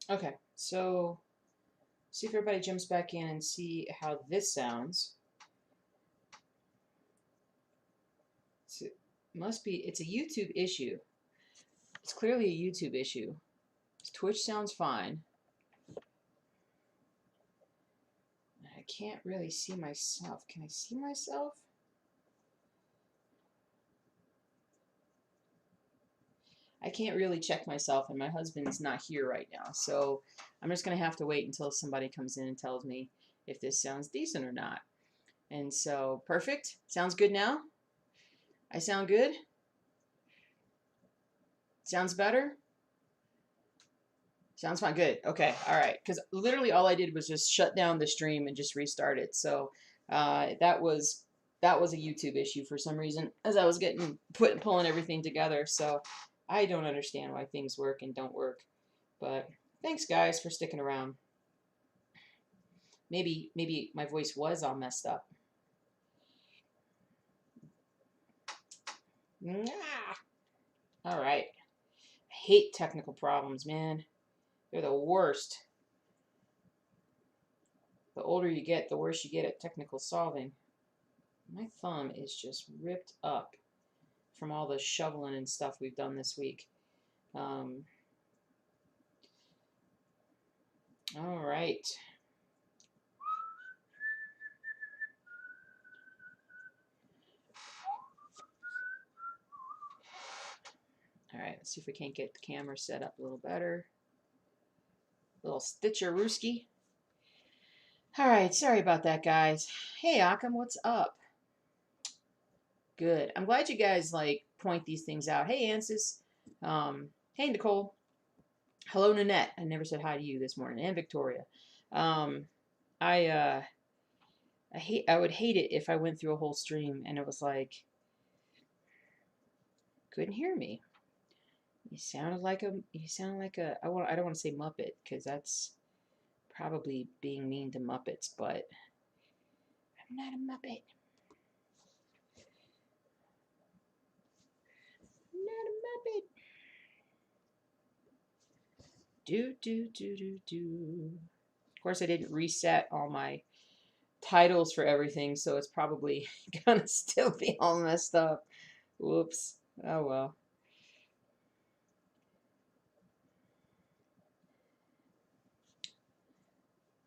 Okay, so see if everybody jumps back in and see how this sounds. It's a YouTube issue. It's clearly a YouTube issue. Twitch sounds fine. I can't really see myself. Can I see myself? I can't really check myself, and my husband's not here right now, so I'm just going to have to wait until somebody comes in and tells me if this sounds decent or not. And so, perfect. Sounds good now? I sound good? Sounds better? Sounds fine. Good. Okay. All right. Because literally all I did was just shut down the stream and just restart it. So that was a YouTube issue for some reason as I was pulling everything together. So I don't understand why things work and don't work. But thanks guys for sticking around. Maybe my voice was all messed up. All right. I hate technical problems, man. They're the worst. The older you get, the worse you get at technical solving. My thumb is just ripped up from all the shoveling and stuff we've done this week. All right. All right, let's see if we can't get the camera set up a little better. A little Stitcherooski. All right, sorry about that, guys. Hey, Akam, what's up? Good. I'm glad you guys point these things out. Hey, Ansis. Hey, Nicole. Hello, Nanette. I never said hi to you this morning, and Victoria. Um, I I would hate it if I went through a whole stream and it was like couldn't hear me. You sounded like a I don't want to say Muppet because that's probably being mean to Muppets, but I'm not a Muppet. I'm not a Muppet. Do. Of course, I didn't reset all my titles for everything, so it's probably gonna still be all messed up. Whoops. Oh well.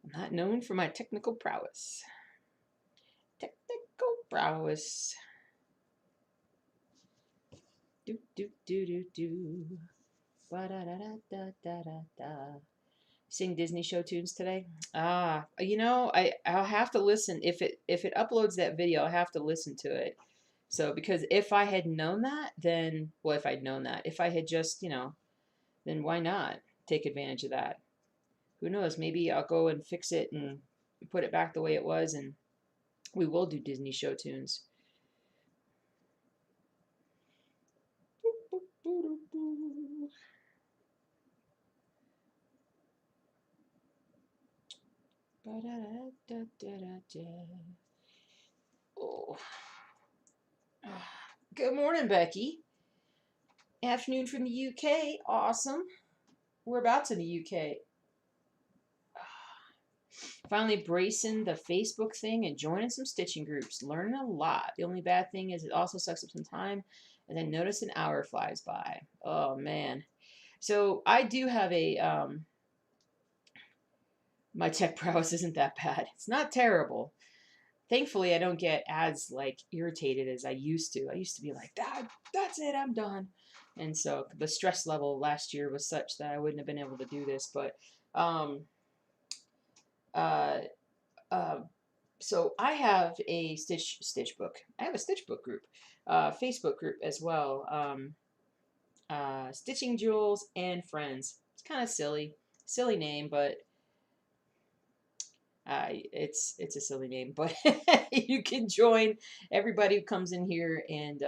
I'm not known for my technical prowess. Technical prowess. Do. Ba da da da da da da da. Sing Disney show tunes today? I'll have to listen if it uploads that video. I'll have to listen to it. So because if I had known that, then well, if I'd known that, if I had just then why not take advantage of that? Who knows? Maybe I'll go and fix it and put it back the way it was, and we will do Disney show tunes. Oh. Good morning, Becky. Afternoon from the UK. Awesome. Whereabouts in the UK? Finally bracing the Facebook thing and joining some stitching groups. Learning a lot. The only bad thing is it also sucks up some time, and then notice an hour flies by. Oh man. So I do have my tech prowess isn't that bad. It's not terrible. Thankfully, I don't get as irritated as I used to. I used to be like, that's it, I'm done. And so the stress level last year was such that I wouldn't have been able to do this. But um, uh, uh, so I have a stitch book. I have a stitch book group, Facebook group as well. Stitching Jewels and Friends. It's kind of silly name, but it's a silly name. But you can join. Everybody who comes in here and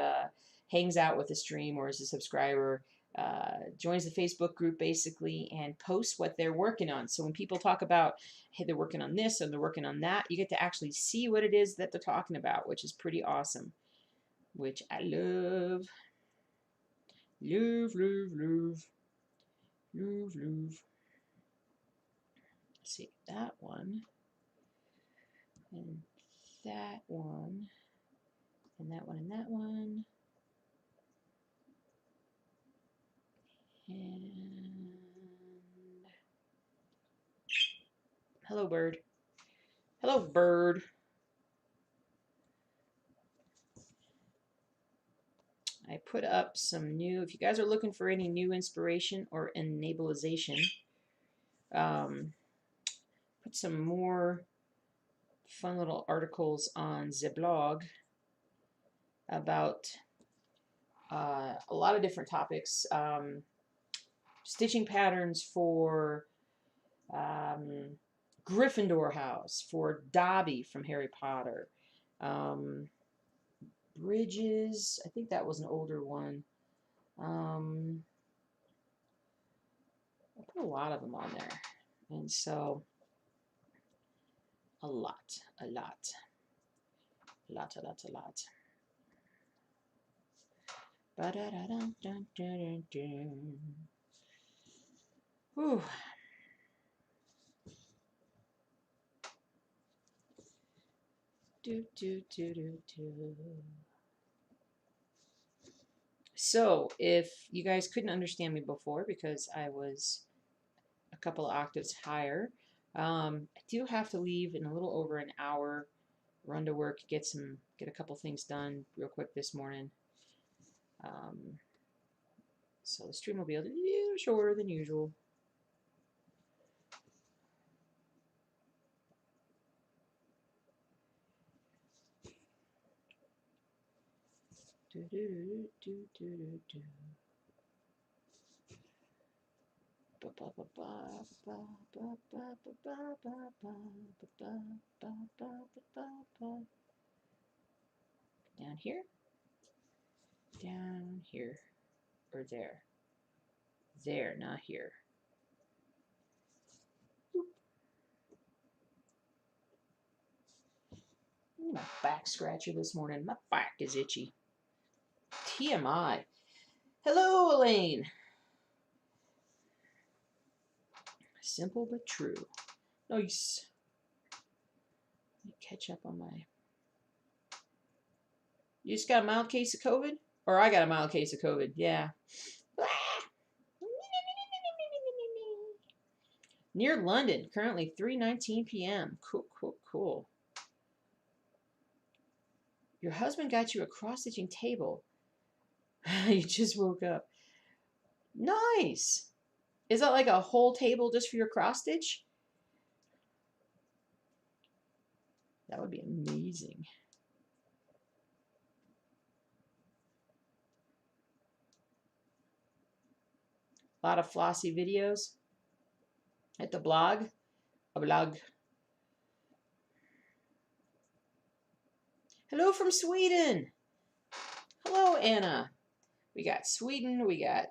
hangs out with the stream or is a subscriber. Joins the Facebook group basically and posts what they're working on. So when people talk about, hey, they're working on this and they're working on that, you get to actually see what it is that they're talking about, which is pretty awesome, which I love. Love. Let's see, that one, and that one, and that one, and that one, and hello, bird. Hello, bird. I put up some new, if you guys are looking for any new inspiration or enableization, put some more fun little articles on the blog about a lot of different topics. Stitching patterns for Gryffindor House, for Dobby from Harry Potter. Bridges, I think that was an older one. I put a lot of them on there. And so, a lot. Ba-da-da-dum-dum-dum-dum-dum. Whew. So, if you guys couldn't understand me before because I was a couple of octaves higher, I do have to leave in a little over an hour, run to work, get a couple things done real quick this morning. So the stream will be a little shorter than usual. Down here, or there. There, not here. My back scratcher this morning. My back is itchy. TMI. Hello, Elaine. Simple but true. Nice. Let me catch up on my... You just got a mild case of COVID? Or I got a mild case of COVID, yeah. Near London, currently 3:19 p.m. Cool. Your husband got you a cross-stitching table. You just woke up. Nice. Is that like a whole table just for your cross-stitch? That would be amazing. A lot of flossy videos at the blog. A blog. Hello from Sweden. Hello, Anna. We got Sweden. We got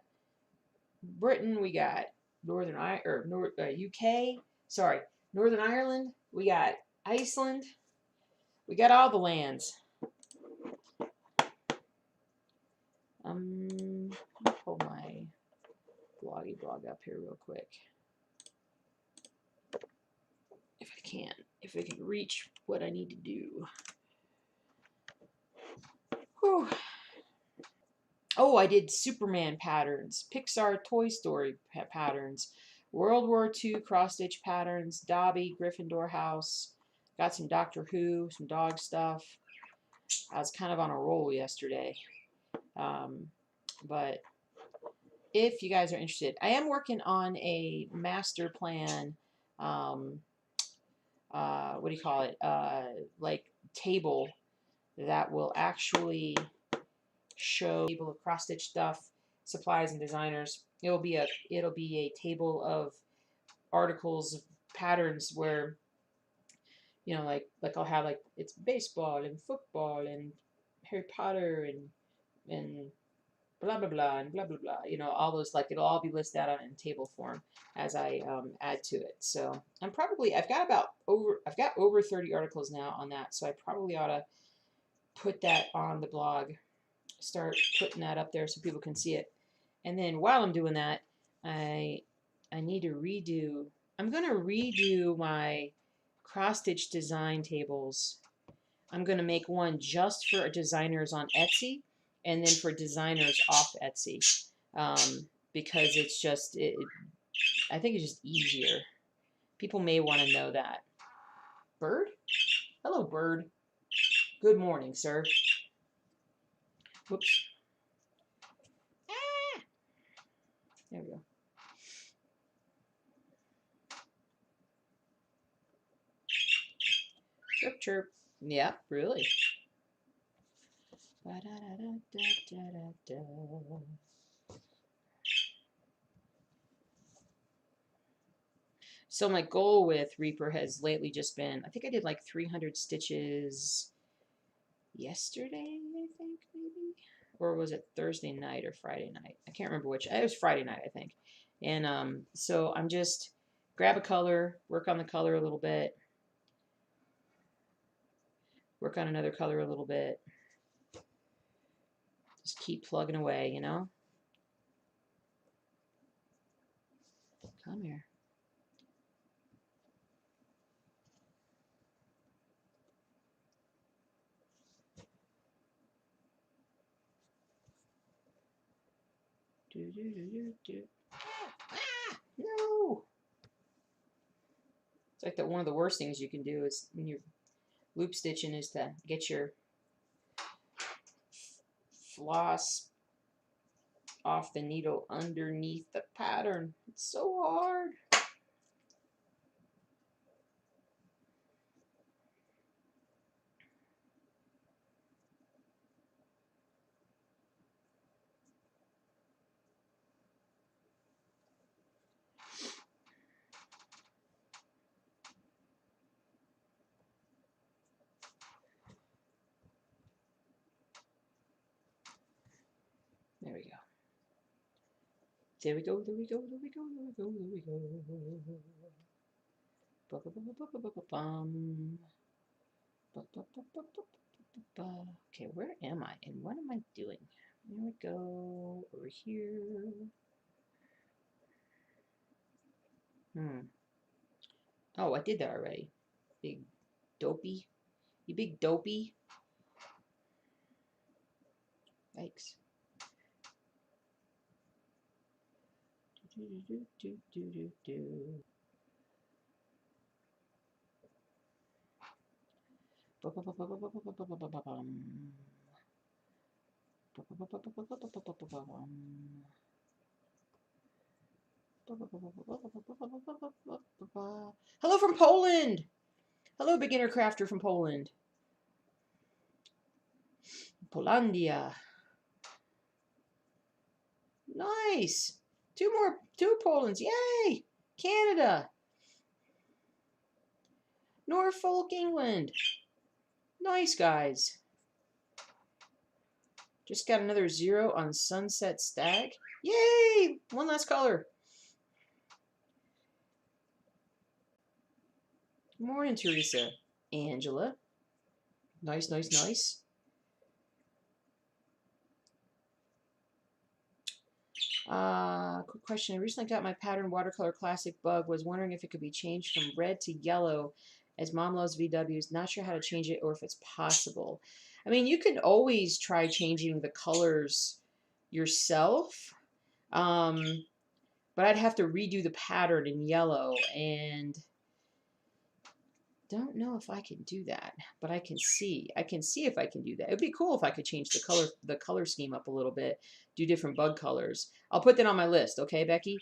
Britain. We got Northern UK. Sorry, Northern Ireland. We got Iceland. We got all the lands. Let me pull my blog up here real quick. If I can reach what I need to do. Whew. Oh, I did Superman patterns, Pixar Toy Story patterns, World War II cross-stitch patterns, Dobby, Gryffindor House, got some Doctor Who, some dog stuff. I was kind of on a roll yesterday. But if you guys are interested, I am working on a master plan, what do you call it, like table that will actually show table of cross-stitch stuff, supplies, and designers. It'll be a table of articles, patterns where, you know, like I'll have like it's baseball and football and Harry Potter and blah blah blah and blah blah blah. You know, all those, like it'll all be listed out in table form as I add to it. So I've got over 30 articles now on that. So I probably ought to put that on the blog. Start putting that up there so people can see it. And then while I'm doing that, I need to redo. I'm going to redo my cross-stitch design tables. I'm going to make one just for designers on Etsy and then for designers off Etsy, because it's just, I think it's just easier. People may want to know that. Bird? Hello, bird. Good morning, sir. Whoops. Ah! There we go. Chirp, chirp. Yeah, really. So my goal with Reaper has lately just been, I think I did like 300 stitches yesterday, I think, maybe? Or was it Thursday night or Friday night? I can't remember which. It was Friday night, I think. And so I'm just grab a color, work on the color a little bit, work on another color a little bit. Just keep plugging away, you know? Come here. No! It's like one of the worst things you can do is when you're loop stitching is to get your floss off the needle underneath the pattern. It's so hard. There we go. There we go, there we go, there we go, there we go, there we go. Okay, where am I? And what am I doing? There we go. Over here. Oh, I did that already. Big dopey. You big dopey. Yikes. Hello from Poland. Hello, beginner crafter from Poland. Polandia. Nice. Two Polands. Yay! Canada. Norfolk, England. Nice, guys. Just got another 0 on Sunset Stag. Yay! One last color. Good morning, Teresa. Angela. Nice, nice, nice. Quick question. I recently got my pattern watercolor classic bug. Was wondering if it could be changed from red to yellow as Mom loves VWs. Not sure how to change it or if it's possible. I mean, you could always try changing the colors yourself. But I'd have to redo the pattern in yellow, and don't know if I can do that, but I can see if I can do that. It'd be cool if I could change the color scheme up a little bit, do different bug colors. I'll put that on my list, okay, Becky?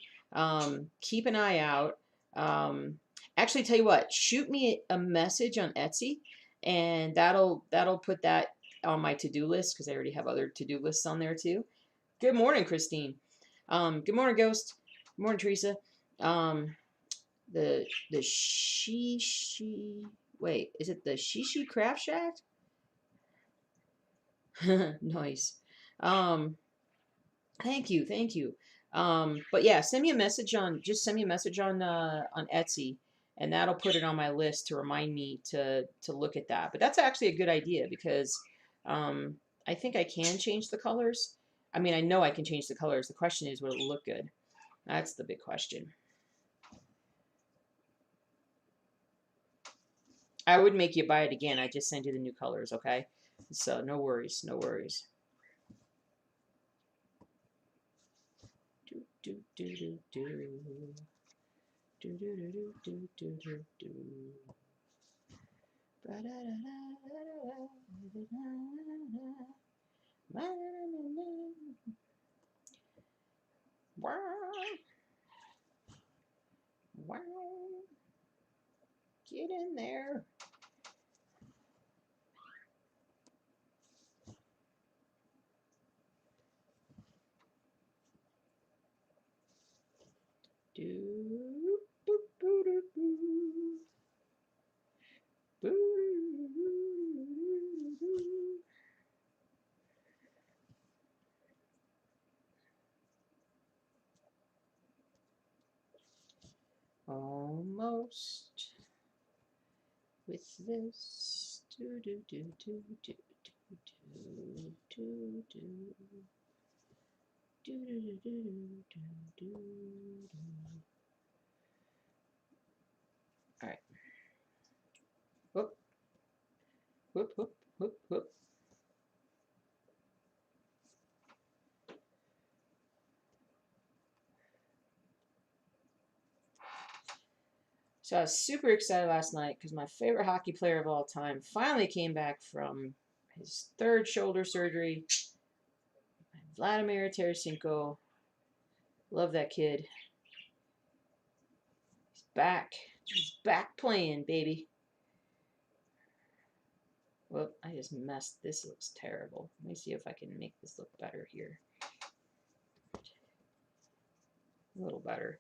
Keep an eye out. Actually, tell you what, shoot me a message on Etsy, and that'll put that on my to-do list, because I already have other to-do lists on there too. Good morning, Christine. Good morning, Ghost. Good morning, Teresa. The Shishi, wait, is it the Shishi Craft Shack? Nice. Thank you, thank you. But yeah, send me a message on Etsy, and that'll put it on my list to remind me to look at that. But that's actually a good idea, because I think I can change the colors. I mean, I know I can change the colors. The question is, will it look good? That's the big question. I would make you buy it again. I just send you the new colors, okay? So no worries, no worries. Do do do do do. Do do do do do do do do. Wow. Wow. Get in there. Do boop boo doo boo. Boo doo doo. Almost with this. Do do do do do do do do do. Do do do do do do do. All right. Whoop whoop whoop whoop whoop. So I was super excited last night because my favorite hockey player of all time finally came back from his 3rd shoulder surgery. Vladimir Tarasenko. Love that kid. He's back. He's back playing, baby. Whoop, I just messed. This looks terrible. Let me see if I can make this look better here. A little better.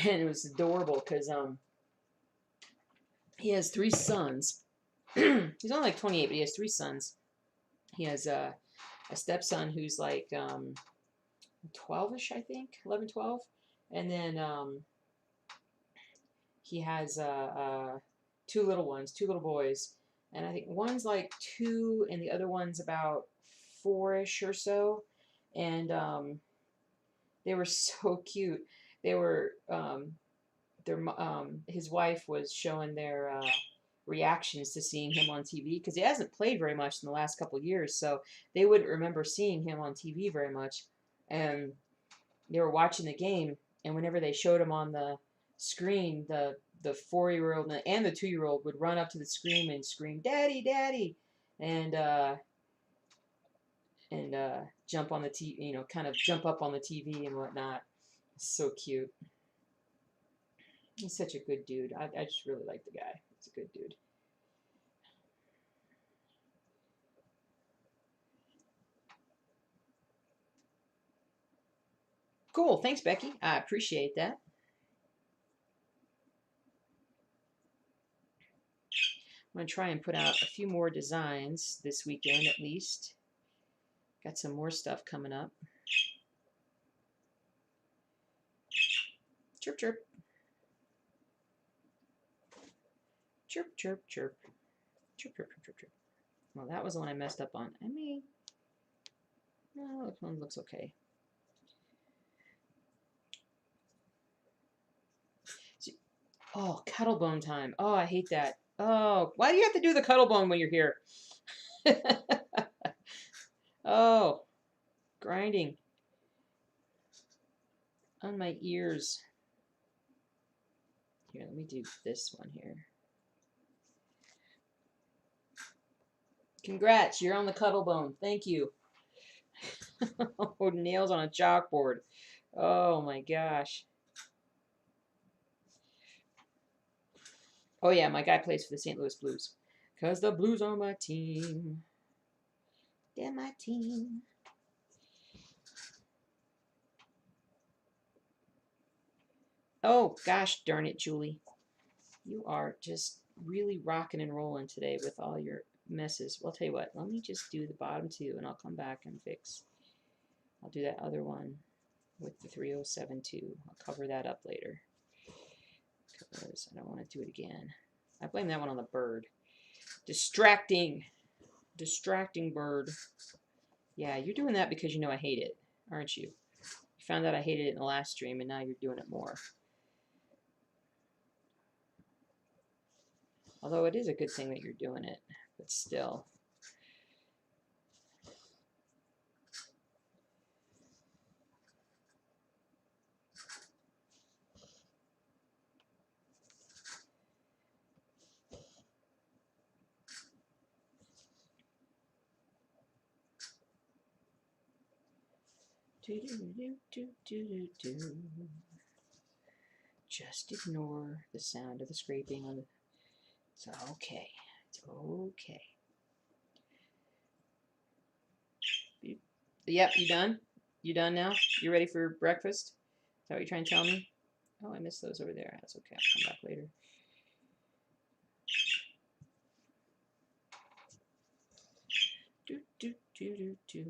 And it was adorable because he has 3 sons. He's only like 28, but he has 3 sons. He has a stepson who's like 12-ish, I think, 11, 12. And then he has 2 little ones, 2 little boys. And I think one's like 2 and the other one's about 4-ish or so. And they were so cute. They were, his wife was showing their reactions to seeing him on TV because he hasn't played very much in the last couple of years, so they wouldn't remember seeing him on TV very much. And they were watching the game, and whenever they showed him on the screen, the 4-year-old and the 2-year-old would run up to the screen and scream, "Daddy, Daddy!" and jump on the TV, you know, kind of jump up on the TV and whatnot. So cute. He's such a good dude. I just really like the guy. He's a good dude. Cool. Thanks, Becky. I appreciate that. I'm going to try and put out a few more designs this weekend at least. Got some more stuff coming up. Chirp, chirp. Chirp, chirp, chirp. Chirp, chirp, chirp, chirp, chirp. Well, that was the one I messed up on. No, this one looks okay. Oh, Cuttlebone time. Oh, I hate that. Oh, why do you have to do the Cuttlebone when you're here? Oh, grinding on my ears. Here, let me do this one here. Congrats, you're on the Cuttlebone. Thank you. Oh, nails on a chalkboard. Oh my gosh. Oh yeah, my guy plays for the St. Louis Blues. Because the Blues are my team. They're my team. Oh, gosh darn it, Julie. You are just really rocking and rolling today with all your messes. Well, I'll tell you what. Let me just do the bottom 2, and I'll come back and fix. I'll do that other one with the 3072. I'll cover that up later. Because I don't want to do it again. I blame that one on the bird. Distracting. Distracting bird. Yeah, you're doing that because you know I hate it, aren't you? found out I hated it in the last stream, and now you're doing it more. Although it is a good thing that you're doing it, but still. Do, do, do, do, do, do, do. Just ignore the sound of the scraping on the... It's okay. It's okay. Yep, you done? You done now? You ready for breakfast? Is that what you're trying to tell me? Oh, I missed those over there. That's okay. I'll come back later. Do, do, do, do, do.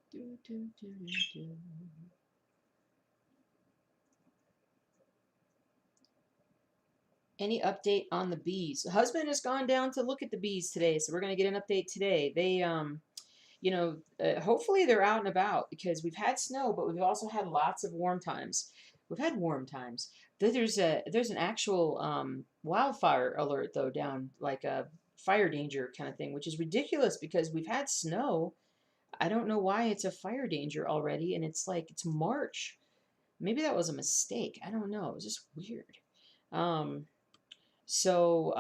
Do, do, do, do, do. Any update on the bees? The husband has gone down to look at the bees today, so we're going to get an update today. They, you know, hopefully they're out and about because we've had snow, but we've also had lots of warm times. We've had warm times. There's an actual wildfire alert though down, like a fire danger kind of thing, which is ridiculous because we've had snow. I don't know why it's a fire danger already, and it's like it's March. Maybe that was a mistake. I don't know. It was just weird. Um, so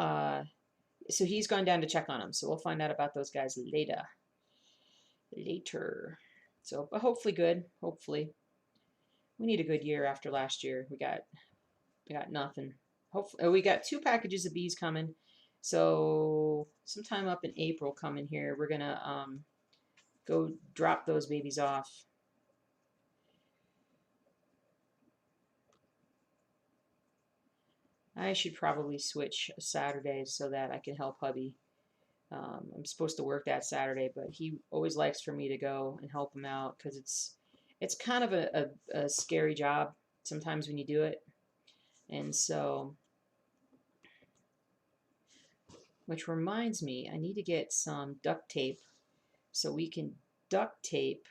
so he's gone down to check on them. So we'll find out about those guys later. Later. So, but hopefully good. Hopefully, we need a good year after last year. We got nothing. Hopefully, we got 2 packages of bees coming. So sometime up in April coming here, we're gonna go drop those babies off. I should probably switch Saturdays so that I can help hubby. I'm supposed to work that Saturday, but he always likes for me to go and help him out because it's kind of a scary job sometimes when you do it. And so, which reminds me, I need to get some duct tape so we can duct tape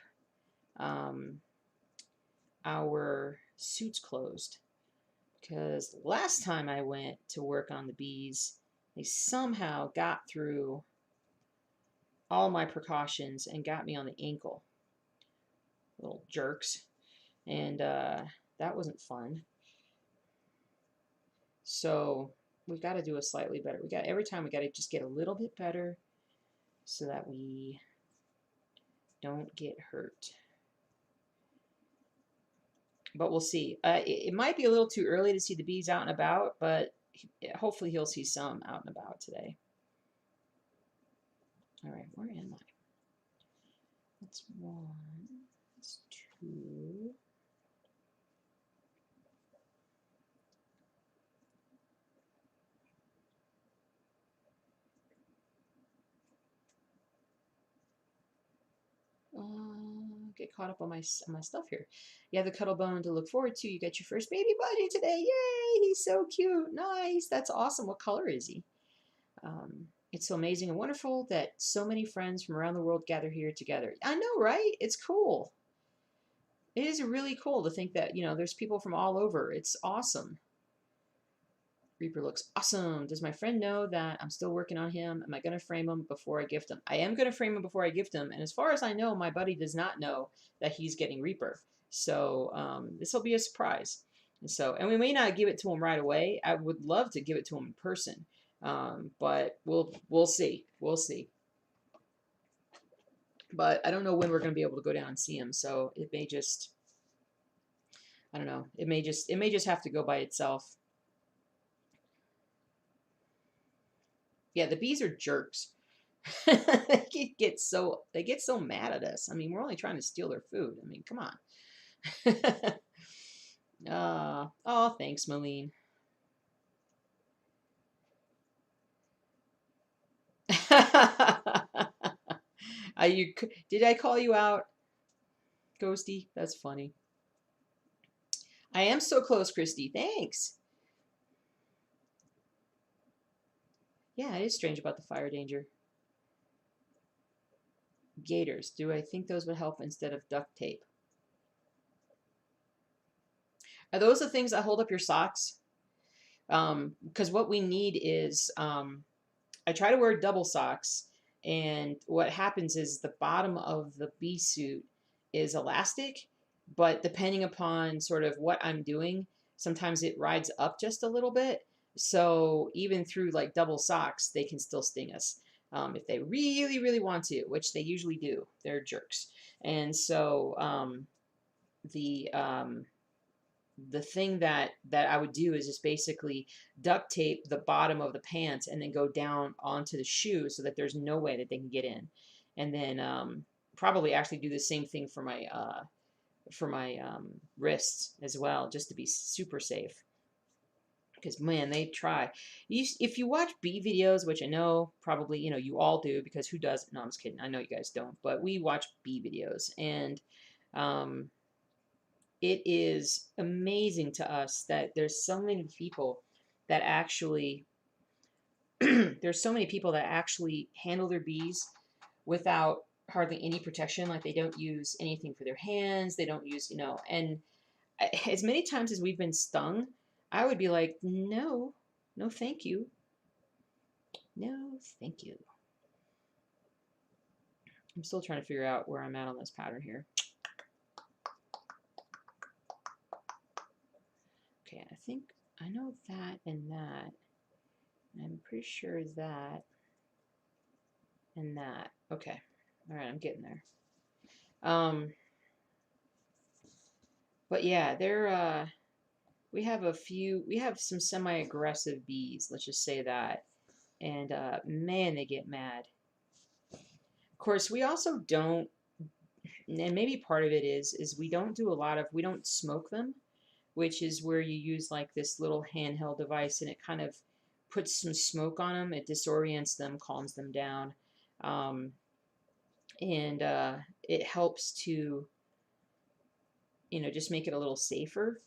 our suits closed. Because last time I went to work on the bees, they somehow got through all my precautions and got me on the ankle. Little jerks. And that wasn't fun. So we've got to do a slightly better. Every time we got to just get a little bit better so that we don't get hurt. But we'll see. It might be a little too early to see the bees out and about, but hopefully he'll see some out and about today. All right, where am I? That's 1. That's 2. Get caught up on my stuff here. You have the cuddle bone to look forward to. You got your first baby buddy today. Yay! He's so cute. Nice. That's awesome. What color is he? It's so amazing and wonderful that so many friends from around the world gather here together. I know, right? It's cool. It is really cool to think that, you know, there's people from all over. It's awesome. Reaper looks awesome. Does my friend know that I'm still working on him? Am I going to frame him before I gift him? I am going to frame him before I gift him. And as far as I know, my buddy does not know that he's getting Reaper. So this will be a surprise. And we may not give it to him right away. I would love to give it to him in person. But we'll see. We'll see. But I don't know when we're going to be able to go down and see him. So it may just, I don't know. It may just have to go by itself. Yeah, the bees are jerks. they get so mad at us. I mean, we're only trying to steal their food. I mean, come on. Oh, thanks, Malene. Did I call you out, Ghosty? That's funny. I am so close, Christy. Thanks. Yeah, it is strange about the fire danger. Gaiters. Do I think those would help instead of duct tape? Are those the things that hold up your socks? Because what we need is, I try to wear double socks, and what happens is the bottom of the bee suit is elastic, but depending upon sort of what I'm doing, sometimes it rides up just a little bit. So even through like double socks, they can still sting us if they really, really want to, which they usually do. They're jerks. And so the thing that I would do is just basically duct tape the bottom of the pants and then go down onto the shoe so that there's no way that they can get in, and then probably actually do the same thing for my wrists as well, just to be super safe. Because man, they try. If you watch bee videos, which I know probably you all do, because who doesn't? No, I'm just kidding. I know you guys don't, but we watch bee videos, and um, it is amazing to us that there's so many people that actually there's so many people that actually handle their bees without hardly any protection. Like they don't use anything for their hands, they don't use and as many times as we've been stung, I would be like, no, no thank you, no thank you. I'm still trying to figure out where I'm at on this pattern here. Okay, I think I know that and that. I'm pretty sure that and that. Okay. All right, I'm getting there. But yeah, we have some semi-aggressive bees, let's just say that. And man, they get mad. Of course, we also don't, and maybe part of it is we don't do a lot of, we don't smoke them, which is where you use like this little handheld device and it kind of puts some smoke on them. It disorients them, calms them down. Um, and it helps to just make it a little safer.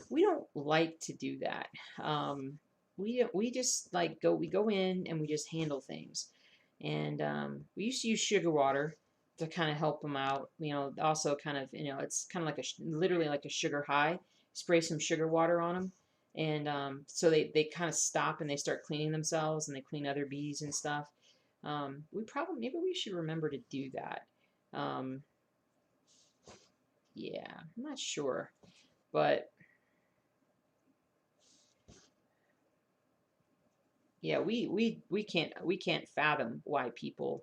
We don't like to do that. We just like we go in and we just handle things, and we used to use sugar water to kind of help them out. Also kind of it's kind of like literally like a sugar high. Spray some sugar water on them, and so they kind of stop and they start cleaning themselves and they clean other bees and stuff. Maybe we should remember to do that. Um, yeah, I'm not sure. But yeah, we can't fathom why people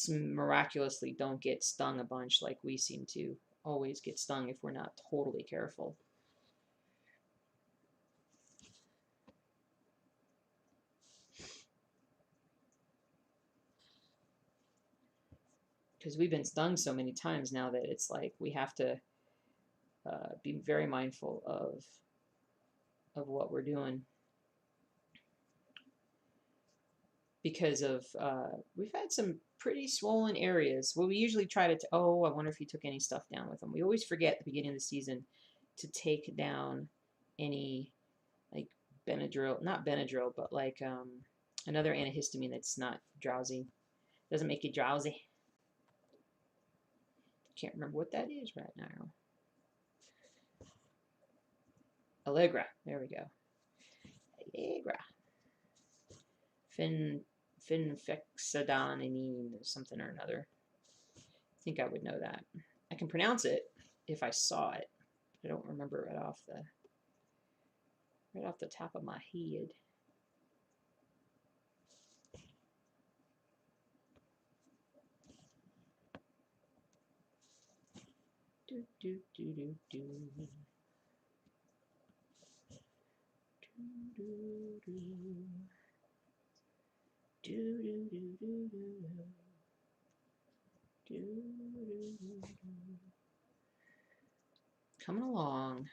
miraculously don't get stung a bunch like we seem to always get stung if we're not totally careful. Because we've been stung so many times now that it's like we have to be very mindful of what we're doing. Because of we've had some pretty swollen areas. Well, we usually try to. Oh, I wonder if he took any stuff down with him. We always forget at the beginning of the season to take down any like Benadryl, not Benadryl, but like another antihistamine that's not drowsy. Doesn't make you drowsy. Can't remember what that is right now. Allegra. There we go. Allegra. Fenfexadanine or something or another. I think I would know that. I can pronounce it if I saw it. I don't remember right off the top of my head. Do do do do do. Do do do. Do do do do do. Do do do do. Coming along.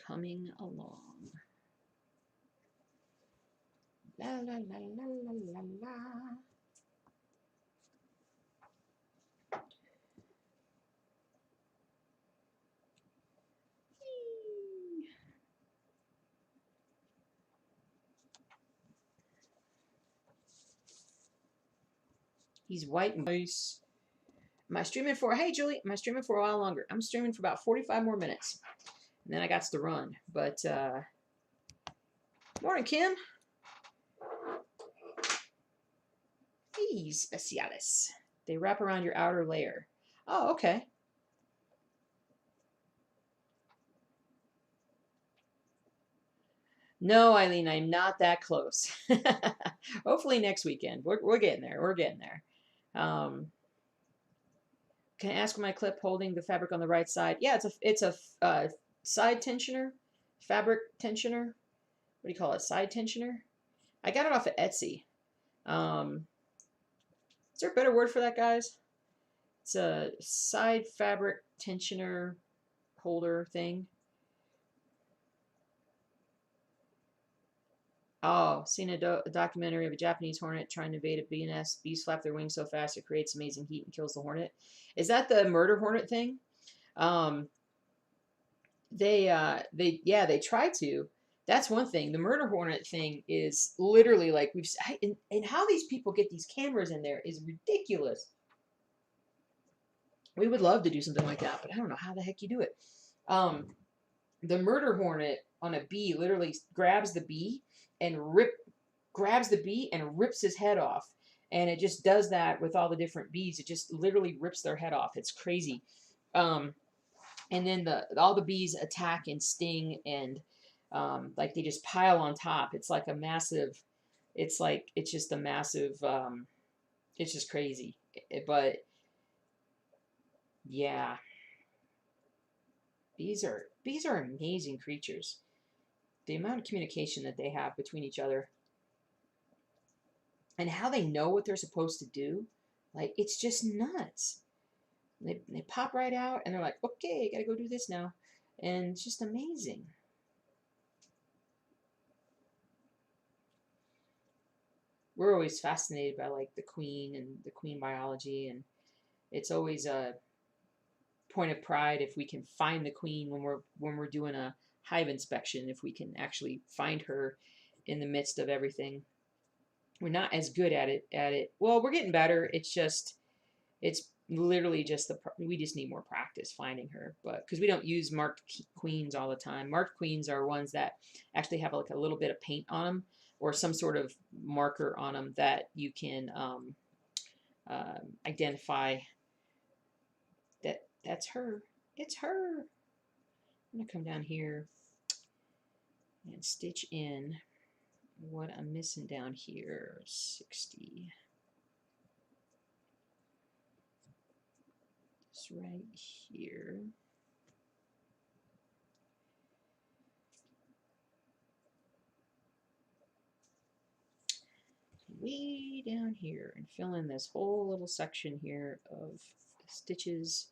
Coming along. La la la la la la la. He's white and nice. Am I streaming for? Hey Julie, am I streaming for a while longer? I'm streaming for about 45 more minutes, and then I got to run. But morning, Kim. These Specialis. They wrap around your outer layer. Oh, okay. No, Eileen, I'm not that close. Hopefully next weekend. We're getting there. We're getting there. Can I ask my clip holding the fabric on the right side? Yeah, it's a side tensioner, fabric tensioner. What do you call it? Side tensioner. I got it off of Etsy. Is there a better word for that, guys? It's a side fabric tensioner holder thing. Oh, seen a documentary of a Japanese hornet trying to evade a bee nest. Bees flap their wings so fast it creates amazing heat and kills the hornet. Is that the murder hornet thing? They try to. That's one thing. The murder hornet thing is literally like and how these people get these cameras in there is ridiculous. We would love to do something like that, but I don't know how the heck you do it. The murder hornet on a bee literally grabs the bee and rips his head off. And it just does that with all the different bees. It just literally rips their head off. It's crazy. And then all the bees attack and sting and like they just pile on top. It's like a massive. It's just a massive. It's just crazy. But yeah, bees are amazing creatures. The amount of communication that they have between each other and how they know what they're supposed to do, like it's just nuts. They pop right out and they're like, okay, gotta go do this now, and it's just amazing. We're always fascinated by like the queen and the queen biology, and it's always a point of pride if we can find the queen when we're doing a hive inspection, if we can actually find her in the midst of everything. We're not as good at it. Well, we're getting better. It's literally just we just need more practice finding her, but because we don't use marked queens all the time. Marked queens are ones that actually have like a little bit of paint on them or some sort of marker on them that you can identify that that's her. It's her. I'm gonna come down here and stitch in what I'm missing down here. 60. It's right here. Way down here and fill in this whole little section here of stitches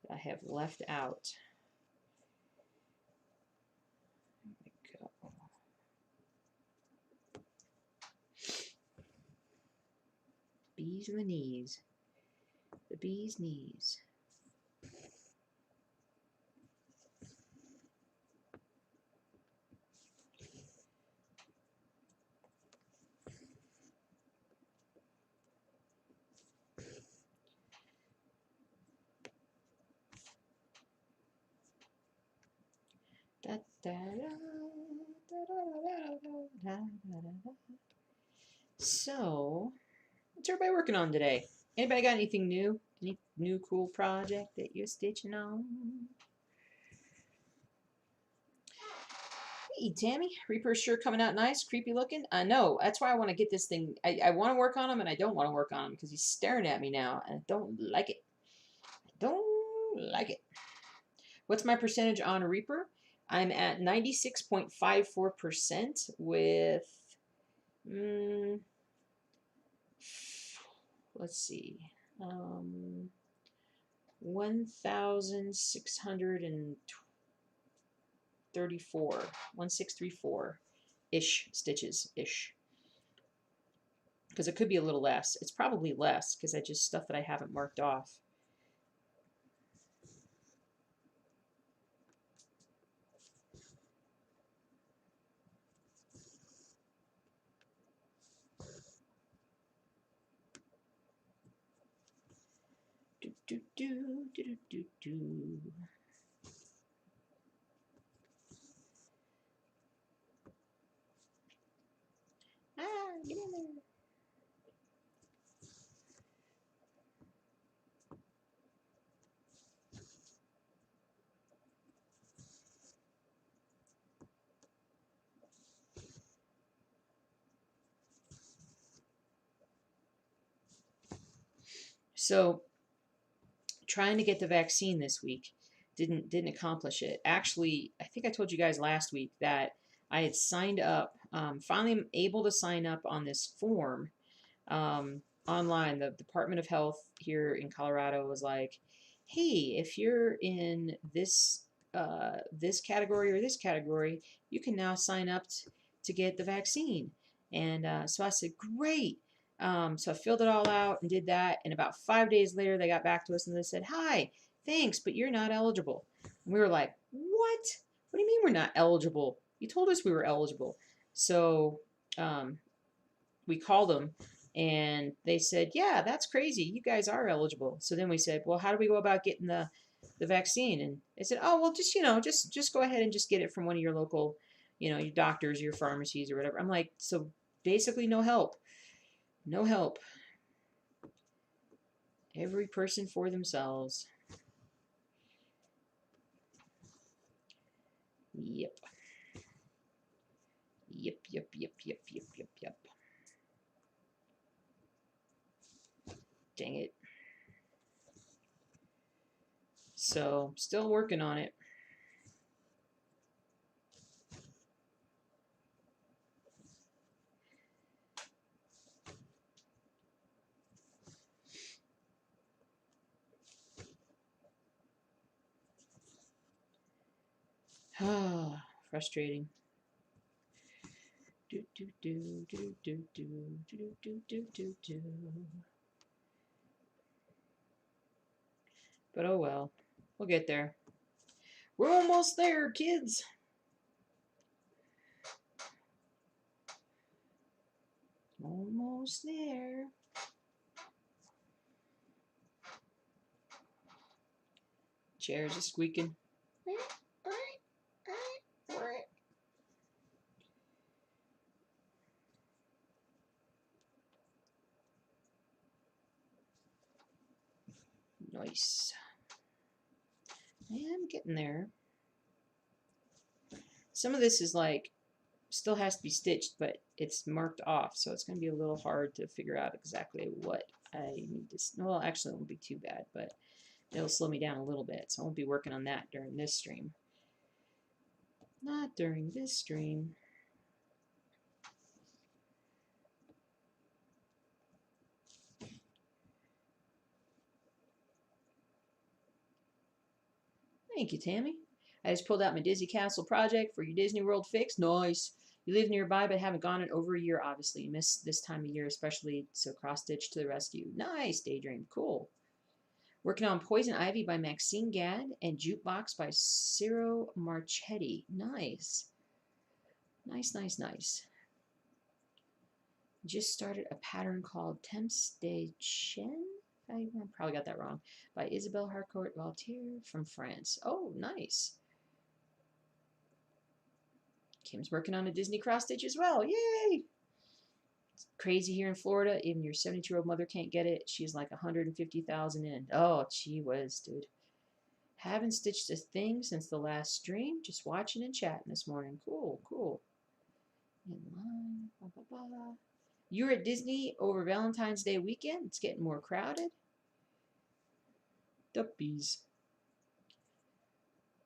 that I have left out. There we go. Bees in the knees. The bee's knees. So, what's everybody working on today? Anybody got anything new? Any new cool project that you're stitching on? Hey, Tammy, Reaper's sure coming out nice, creepy looking. I know, that's why I want to get this thing. I want to work on him and I don't want to work on him because he's staring at me now and I don't like it. I don't like it. What's my percentage on Reaper? I'm at 96.54% with, let's see, 1,634, 1634-ish stitches-ish. Because it could be a little less. It's probably less because I just stuff that I haven't marked off. Do do do do do. Ah, get in there. So, trying to get the vaccine this week didn't accomplish it. Actually, I think I told you guys last week that I had signed up. Finally, able to sign up on this form online. The Department of Health here in Colorado was like, "Hey, if you're in this category or this category, you can now sign up to get the vaccine." And so I said, "Great." So I filled it all out and did that. And about 5 days later, they got back to us and they said, "Hi, thanks, but you're not eligible." And we were like, "What? What do you mean we're not eligible? You told us we were eligible." So um, we called them and they said, "Yeah, that's crazy. You guys are eligible." So then we said, "Well, how do we go about getting the vaccine?" And they said, "Oh, well, just go ahead and just get it from one of your local, your doctors, your pharmacies or whatever." I'm like, "So basically no help. No help. Every person for themselves." Yep. Yep, yep, yep, yep, yep, yep, yep. Dang it. So, still working on it. Frustrating. Do do do do do do do do do do do. But oh well. We'll get there. We're almost there, kids. Almost there. Chairs are squeaking. Nice. I'm getting there. Some of this is like still has to be stitched, but it's marked off, so it's going to be a little hard to figure out exactly what I need to. Well, actually, it won't be too bad, but it'll slow me down a little bit, so I won't be working on that during this stream. Not during this stream. Thank you, Tammy. I just pulled out my Disney Castle project for your Disney World fix. Nice. You live nearby but haven't gone in over a year, obviously. You miss this time of year, especially, so cross stitch to the rescue. Nice, Daydream. Cool. Working on Poison Ivy by Maxine Gadd and Jukebox by Ciro Marchetti. Nice. Nice, nice, nice. Just started a pattern called Temps de Chen. I probably got that wrong. By Isabelle Harcourt Valtier from France. Oh, nice. Kim's working on a Disney cross stitch as well. Yay! It's crazy here in Florida. Even your 72-year-old mother can't get it. She's like 150,000 in. Oh, gee whiz, dude. Haven't stitched a thing since the last stream. Just watching and chatting this morning. Cool, cool. In line. Blah, blah, blah. You're at Disney over Valentine's Day weekend. It's getting more crowded. Duppies.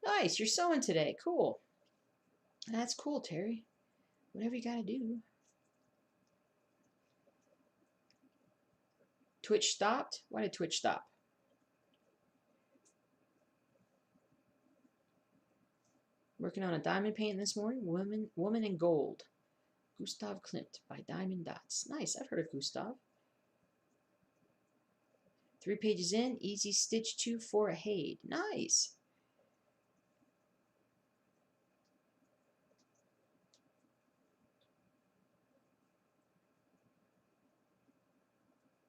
Nice. You're sewing today. Cool. That's cool, Terry. Whatever you gotta do. Twitch stopped? Why did Twitch stop? Working on a diamond painting this morning. Woman in Gold. Gustav Klimt by Diamond Dots. Nice. I've heard of Gustav. 3 pages in. Easy stitch 2 for a Hade. Nice.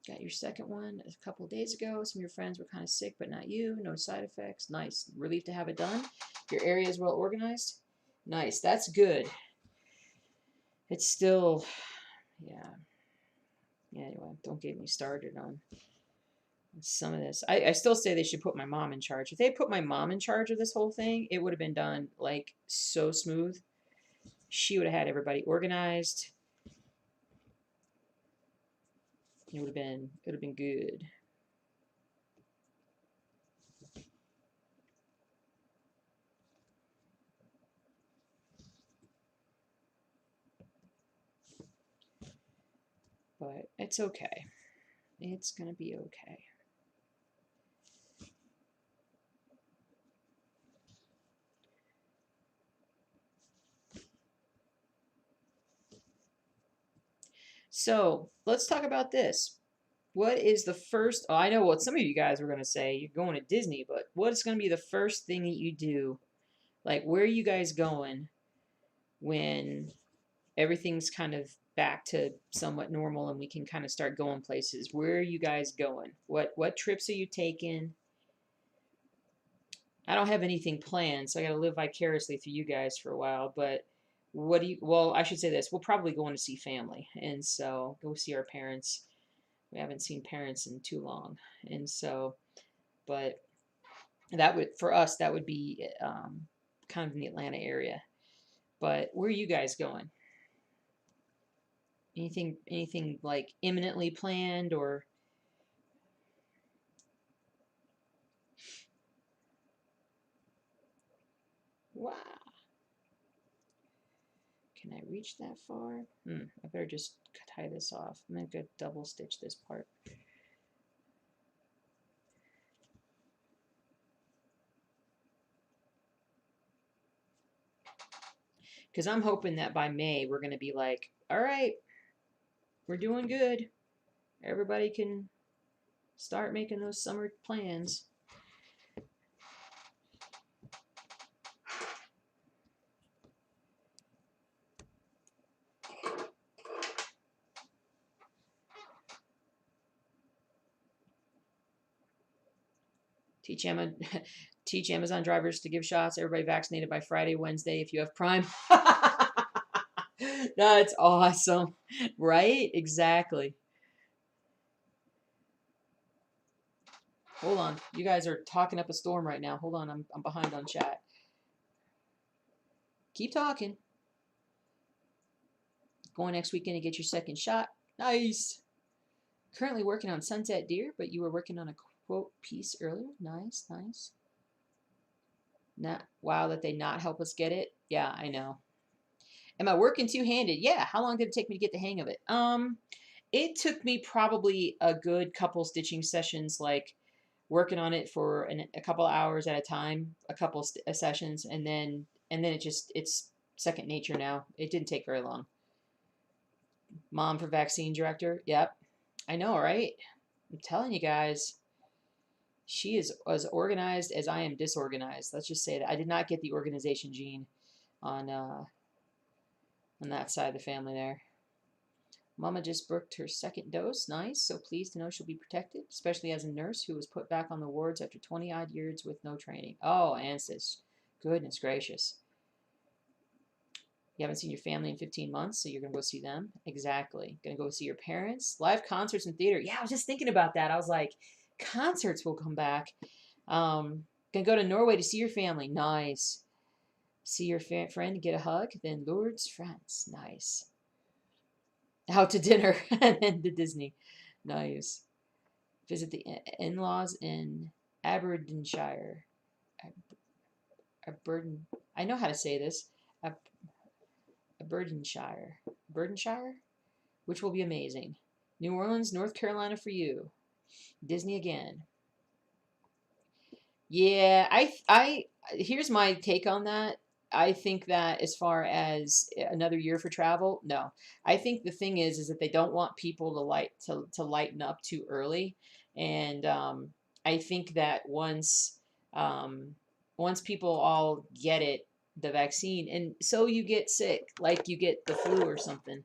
Got your second one a couple of days ago. Some of your friends were kind of sick, but not you. No side effects. Nice. Relief to have it done. Your area is well organized. Nice. That's good. It's still, yeah. Anyway, don't get me started on some of this. I still say they should put my mom in charge. If they put my mom in charge of this whole thing, it would have been done like so smooth. She would have had everybody organized. It would have been good. But it's okay. It's gonna be okay. So let's talk about this. What is the first? Oh, I know what some of you guys were going to say. You're going to Disney, but what's going to be the first thing that you do? Like, where are you guys going when everything's kind of back to somewhat normal and we can kind of start going places? Where are you guys going? What trips are you taking? I don't have anything planned, so I got to live vicariously through you guys for a while. But what do you? Well, I should say this: we'll probably go in to see family, and so go see our parents. We haven't seen parents in too long, and so, but that would for us that would be kind of in the Atlanta area. But where are you guys going? Anything like imminently planned or? Wow. Can I reach that far? I better just tie this off. I'm going to double stitch this part. Because I'm hoping that by May we're going to be like, all right, we're doing good. Everybody can start making those summer plans. Teach teach Amazon drivers to give shots. Everybody vaccinated by Friday, Wednesday if you have Prime. That's awesome. Right? Exactly. Hold on. You guys are talking up a storm right now. Hold on. I'm behind on chat. Keep talking. Going next weekend to get your second shot. Nice. Currently working on Sunset Deer, but you were working on a quote piece earlier. Nice, nice. Not wow that they not help us get it. Yeah, I know. Am I working two-handed? Yeah. How long did it take me to get the hang of it? It took me probably a good couple stitching sessions, like working on it for a couple hours at a time, a couple sessions, and then it's second nature now. It didn't take very long. Mom for vaccine director. Yep. I know, right? I'm telling you guys. She is as organized as I am disorganized. Let's just say that I did not get the organization gene on that side of the family there. Mama just booked her second dose. Nice. So pleased to know she'll be protected, especially as a nurse who was put back on the wards after 20 odd years with no training. Oh, Ansis. Goodness gracious. You haven't seen your family in 15 months, so you're going to go see them? Exactly. Going to go see your parents? Live concerts and theater. Yeah, I was just thinking about that. I was like, concerts will come back. Going to go to Norway to see your family. Nice. See your friend, get a hug. Then Lourdes, France. Nice. Out to dinner and then to Disney. Nice. Visit the in-laws in Aberdeenshire. Aberdeen. I know how to say this. Aberdeenshire. Aberdeenshire? Which will be amazing. New Orleans, North Carolina for you. Disney again. Yeah, here's my take on that. I think that as far as another year for travel, no. I think the thing is that they don't want people to lighten up too early, and I think that once people all get it, the vaccine, and so you get sick, like you get the flu or something.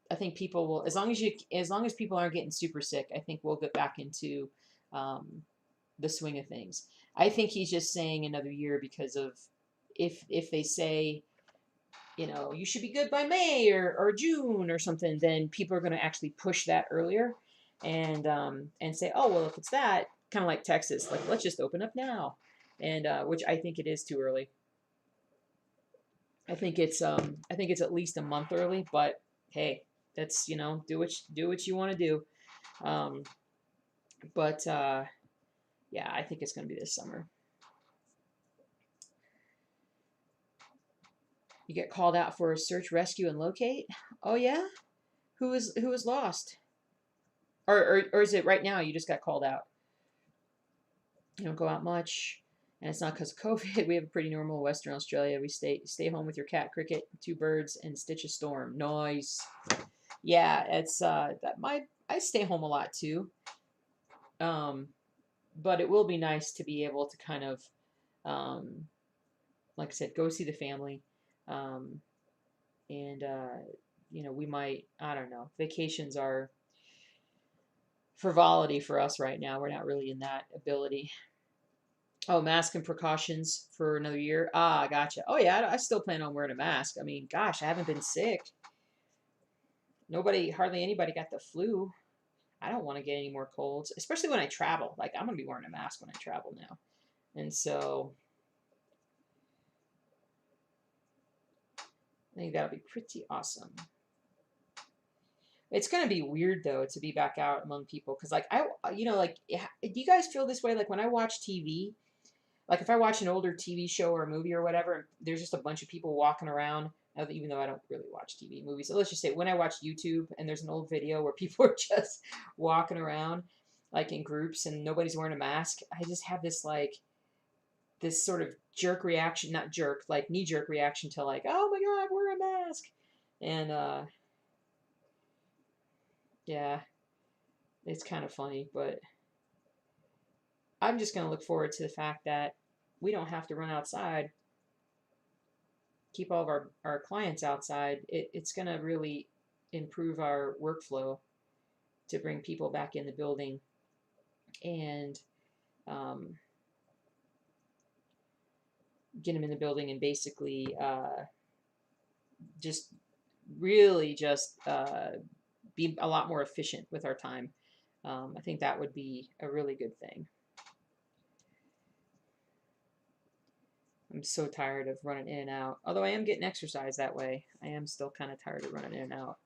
I think people will, as long as people aren't getting super sick, I think we'll get back into um, the swing of things. I think he's just saying another year because of if they say, you should be good by May or June or something, then people are going to actually push that earlier and say, oh well, if it's that, kind of like Texas, like let's just open up now, and which I think it is too early. I think it's at least a month early, but hey, that's do what you want to do. Um, but yeah, I think it's going to be this summer. You get called out for a search, rescue, and locate. Oh yeah, who was lost? Or is it right now you just got called out? You don't go out much, and it's not because of COVID. We have a pretty normal Western Australia. We stay home with your cat, cricket, two birds, and stitch a storm. Nice. Yeah, it's that my I stay home a lot too. Um, but it will be nice to be able to kind of, um, like I said, go see the family, um, and we might, I don't know. Vacations are frivolity for us right now. We're not really in that ability. Oh, mask and precautions for another year. Ah, gotcha. Oh yeah, I still plan on wearing a mask. I mean, gosh, I haven't been sick. Hardly anybody got the flu. I don't want to get any more colds, especially when I travel. Like I'm gonna be wearing a mask when I travel now, and so I think that'll be pretty awesome. It's gonna be weird though to be back out among people because like do you guys feel this way? Like when I watch TV, like if I watch an older TV show or a movie or whatever, there's just a bunch of people walking around. Even though I don't really watch TV movies, so let's just say when I watch YouTube and there's an old video where people are just walking around like in groups and nobody's wearing a mask, I just have this sort of jerk reaction, not jerk, like knee jerk reaction to like, oh my god, wear a mask, and yeah, it's kind of funny, but I'm just gonna look forward to the fact that we don't have to run outside, keep all of our clients outside. It's gonna really improve our workflow to bring people back in the building and um, get them in the building and basically just really just be a lot more efficient with our time. I think that would be a really good thing. I'm so tired of running in and out. Although I am getting exercise that way. I am still kind of tired of running in and out.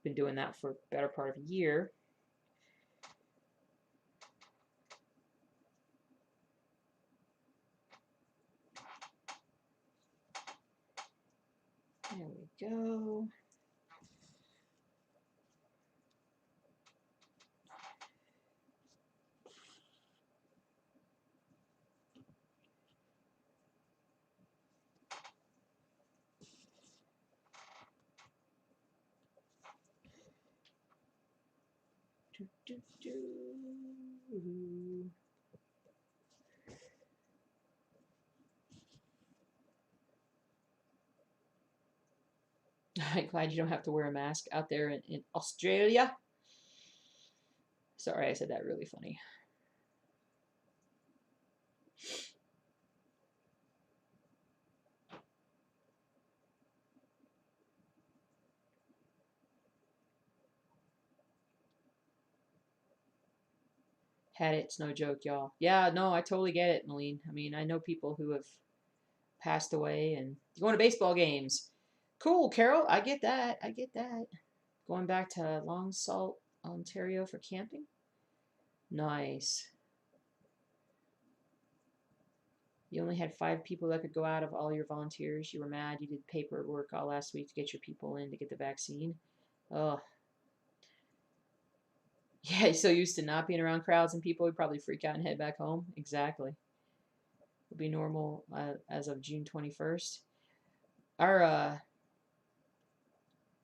Been doing that for a better part of a year. There we go. Do, do, do. I'm glad you don't have to wear a mask out there in Australia. Sorry, I said that really funny. Had it, it's no joke, y'all. Yeah, no, I totally get it, Malene. I mean, I know people who have passed away and going to baseball games. Cool, Carol. I get that. I get that. Going back to Long Sault, Ontario for camping. Nice. You only had 5 people that could go out of all your volunteers. You were mad. You did paperwork all last week to get your people in to get the vaccine. Oh, yeah. So used to not being around crowds and people, would probably freak out and head back home. Exactly. Will be normal as of June 21st. Our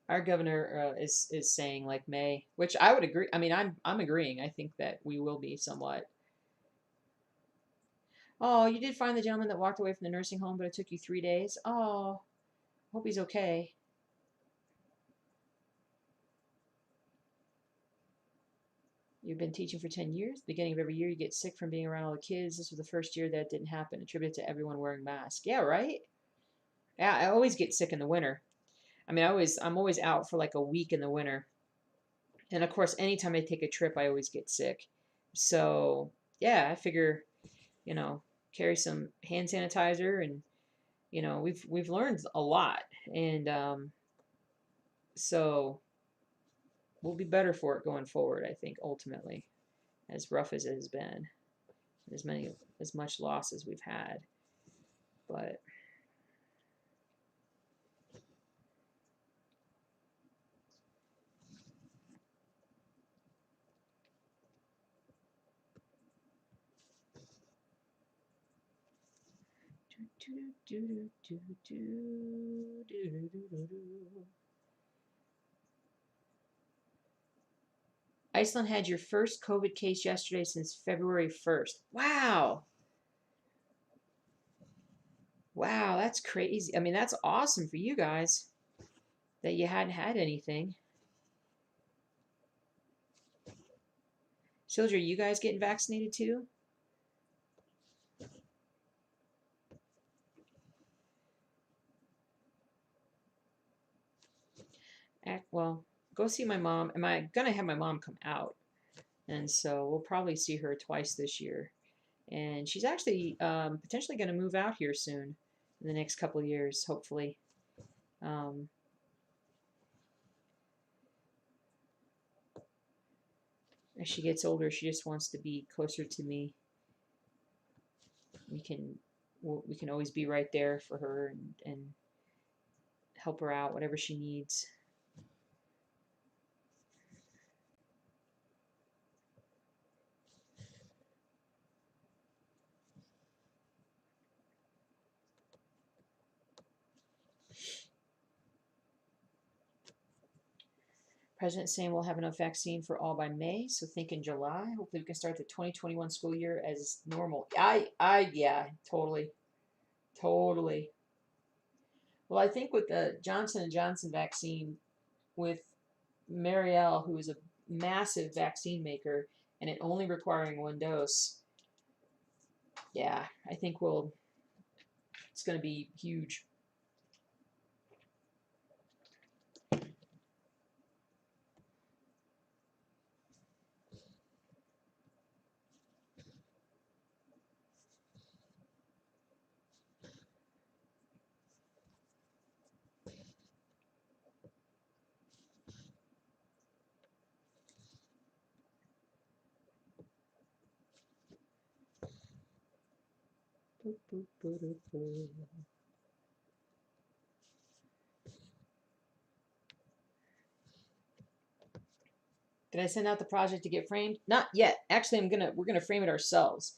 our governor is saying like May, which I would agree. I mean, I'm agreeing. I think that we will be somewhat. Oh, you did find the gentleman that walked away from the nursing home, but it took you 3 days. Oh, hope he's okay. You've been teaching for 10 years. Beginning of every year, you get sick from being around all the kids. This was the first year that didn't happen. Attributed to everyone wearing masks. Yeah, right? Yeah, I always get sick in the winter. I mean, I'm always out for like a week in the winter. And of course, anytime I take a trip, I always get sick. So, yeah, I figure, you know, carry some hand sanitizer and, we've learned a lot. And so we'll be better for it going forward, I think, ultimately, as rough as it has been, as much loss as we've had. But Iceland had your first COVID case yesterday since February 1st. Wow. Wow, that's crazy. I mean, that's awesome for you guys that you hadn't had anything. Children, are you guys getting vaccinated too? Well, go see my mom. Am I gonna have my mom come out? And so we'll probably see her twice this year. And she's actually potentially going to move out here soon, in the next couple of years, hopefully. Um, as she gets older, she just wants to be closer to me. We can we can always be right there for her and help her out whatever she needs. President saying we'll have enough vaccine for all by May, so think in July. Hopefully we can start the 2021 school year as normal. Yeah, totally, totally. Well, I think with the Johnson and Johnson vaccine, with Marielle, who is a massive vaccine maker, and it only requiring one dose, yeah, I think it's going to be huge. Did I send out the project to get framed? Not yet. Actually, we're gonna frame it ourselves.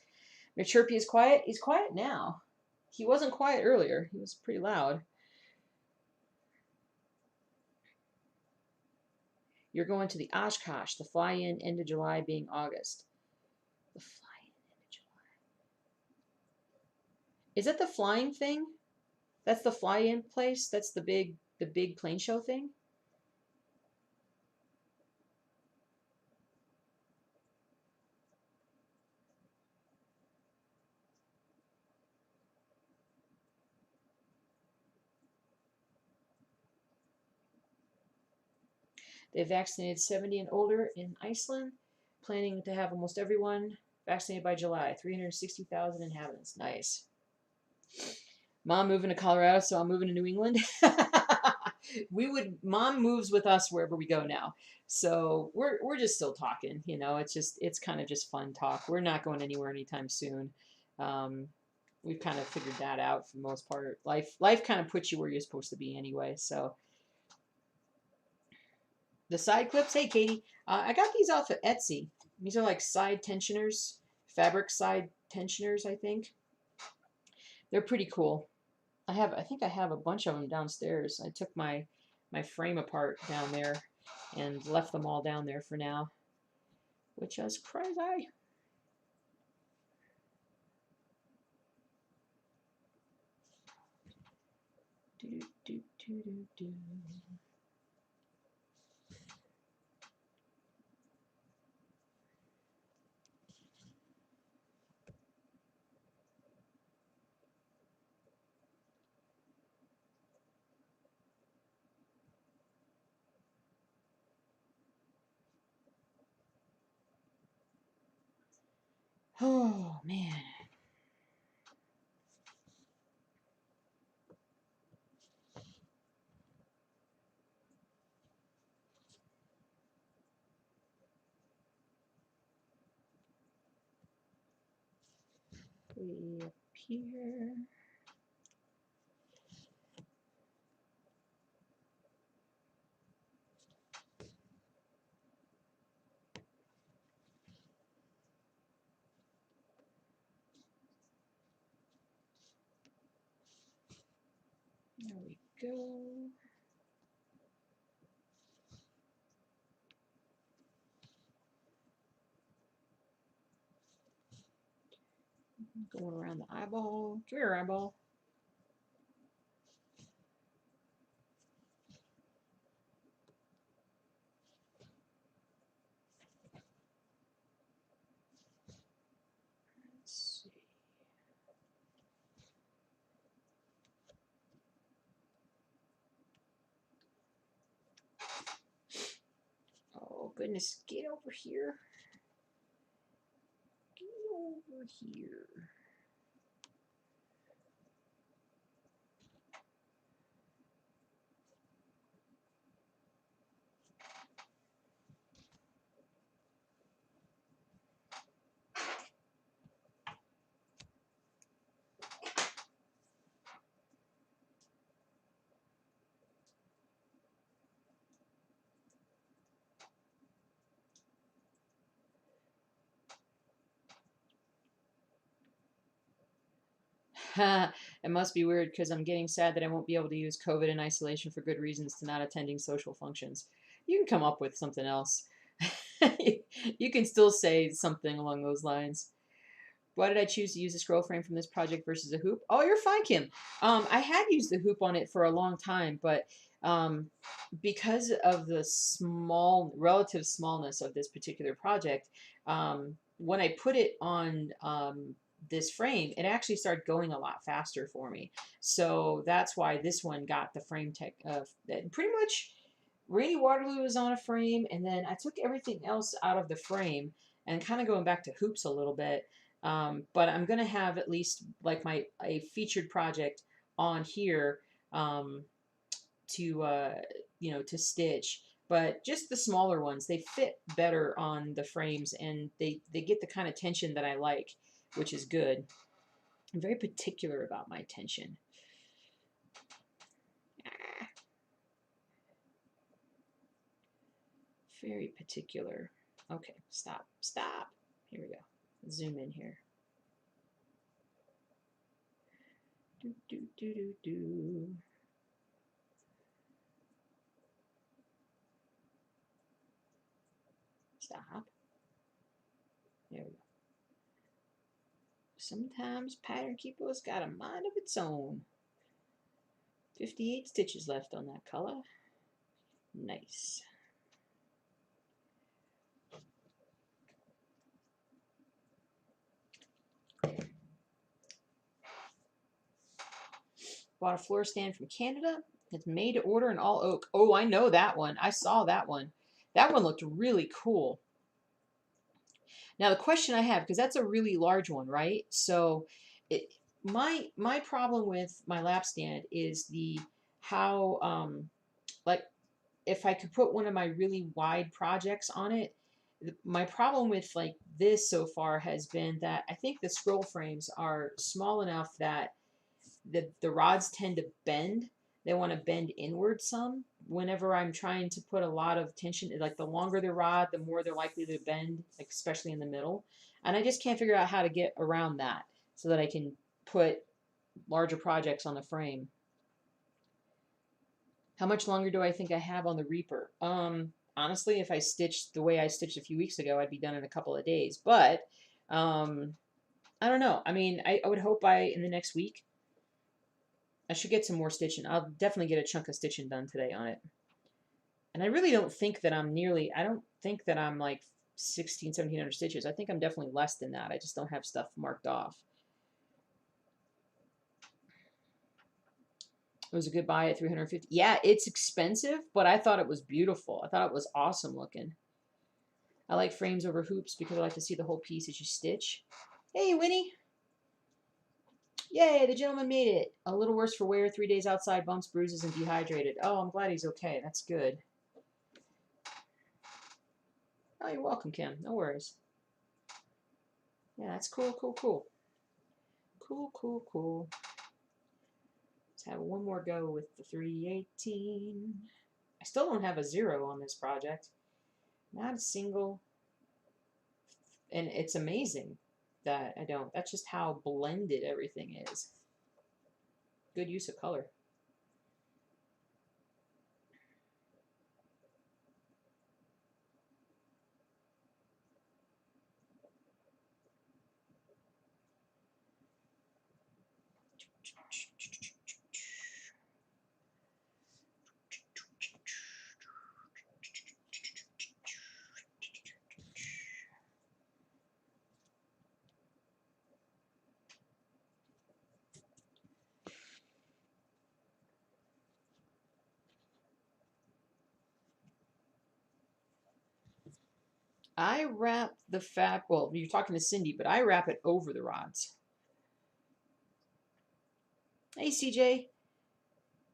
Chirpy is quiet. He's quiet now. He wasn't quiet earlier. He was pretty loud. You're going to the Oshkosh, the fly-in end of July being August. The fly-in end of July. Is that the flying thing? That's the fly-in place? That's the big plane show thing? They vaccinated 70 and older in Iceland, planning to have almost everyone vaccinated by July. 360,000 inhabitants. Nice. Mom moving to Colorado, so I'm moving to New England. Mom moves with us wherever we go now. So we're just still talking, it's kind of just fun talk. We're not going anywhere anytime soon. We've kind of figured that out for the most part. Life kind of puts you where you're supposed to be anyway. So the side clips, hey Katie, I got these off of Etsy. These are like side tensioners, fabric side tensioners, I think. They're pretty cool. I think I have a bunch of them downstairs. I took my frame apart down there and left them all down there for now, which is crazy. Do, do, do, do, do. Oh, man. Way up here. There we go. Going around the eyeball. Come here, eyeball. Let's see. Oh, goodness. Get over here. Get over here. It must be weird because I'm getting sad that I won't be able to use COVID in isolation for good reasons to not attending social functions. You can come up with something else. You can still say something along those lines. Why did I choose to use a scroll frame from this project versus a hoop? Oh, you're fine, Kim. I had used the hoop on it for a long time, but um, because of the relative smallness of this particular project, when I put it on this frame, it actually started going a lot faster for me. So that's why this one got the frame tech. Pretty much, Rainy Waterloo is on a frame, and then I took everything else out of the frame and kind of going back to hoops a little bit. But I'm gonna have at least like a featured project on here um, to to stitch. But just the smaller ones, they fit better on the frames, and they get the kind of tension that I like, which is good. I'm very particular about my tension. Very particular. Okay, stop, stop. Here we go. Zoom in here. Do, do, do, do, do. Stop. There we go. Sometimes Pattern Keeper's got a mind of its own. 58 stitches left on that color. Nice. Bought a floor stand from Canada. It's made to order in all oak. Oh, I know that one. I saw that one. That one looked really cool. Now the question I have, because that's a really large one, right? So my problem with my lap stand is the how like if I could put one of my really wide projects on it. My problem with like this so far has been that I think the scroll frames are small enough that the rods tend to bend. They want to bend inward some. Whenever I'm trying to put a lot of tension, like the longer the rod, the more they're likely to bend, like especially in the middle. And I just can't figure out how to get around that so that I can put larger projects on the frame. How much longer do I think I have on the Reaper? Honestly, if I stitched the way I stitched a few weeks ago, I'd be done in a couple of days. But I don't know. I mean, I would hope in the next week I should get some more stitching. I'll definitely get a chunk of stitching done today on it. And I really don't think that I don't think that I'm like 1700 stitches. I think I'm definitely less than that. I just don't have stuff marked off. It was a good buy at 350. Yeah, it's expensive, but I thought it was beautiful. I thought it was awesome looking. I like frames over hoops because I like to see the whole piece as you stitch. Hey, Winnie. Yay, the gentleman made it. A little worse for wear, 3 days outside, bumps, bruises, and dehydrated. Oh, I'm glad he's okay. That's good. Oh, you're welcome, Kim. No worries. Yeah, that's cool, cool, cool. Cool, cool, cool. Let's have one more go with the 318. I still don't have a 0 on this project. Not a single. And it's amazing that I don't. That's just how blended everything is. Good use of color. I wrap the fab. Well, you're talking to Cindy, but I wrap it over the rods. Hey, CJ.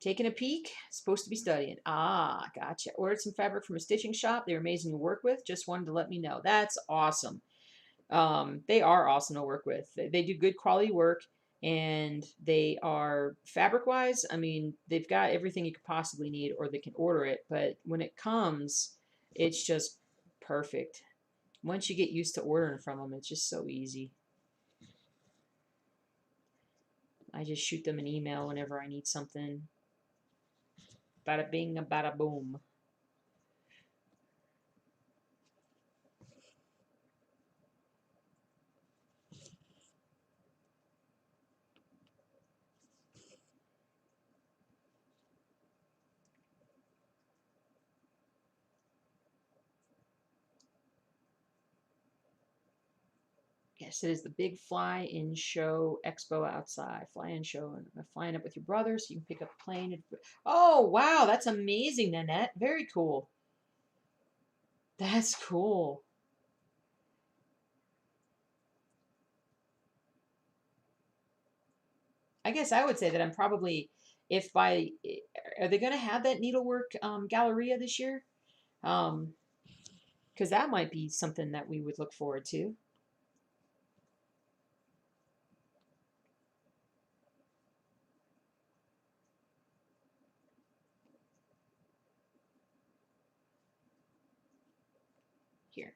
Taking a peek? Supposed to be studying. Ah, gotcha. Ordered some fabric from a stitching shop. They're amazing to work with. Just wanted to let me know. That's awesome. They are awesome to work with. They do good quality work, and they are fabric-wise. I mean, they've got everything you could possibly need, or they can order it. But when it comes, it's just perfect. Once you get used to ordering from them, it's just so easy. I just shoot them an email whenever I need something. Bada bing, bada boom. Yes, it is the big fly-in show expo outside. Fly-in show, and flying up with your brother so you can pick up a plane. Oh, wow, that's amazing, Nanette. Very cool. That's cool. I guess I would say that I'm probably, if by, are they going to have that needlework Galleria this year? Because that might be something that we would look forward to. Here.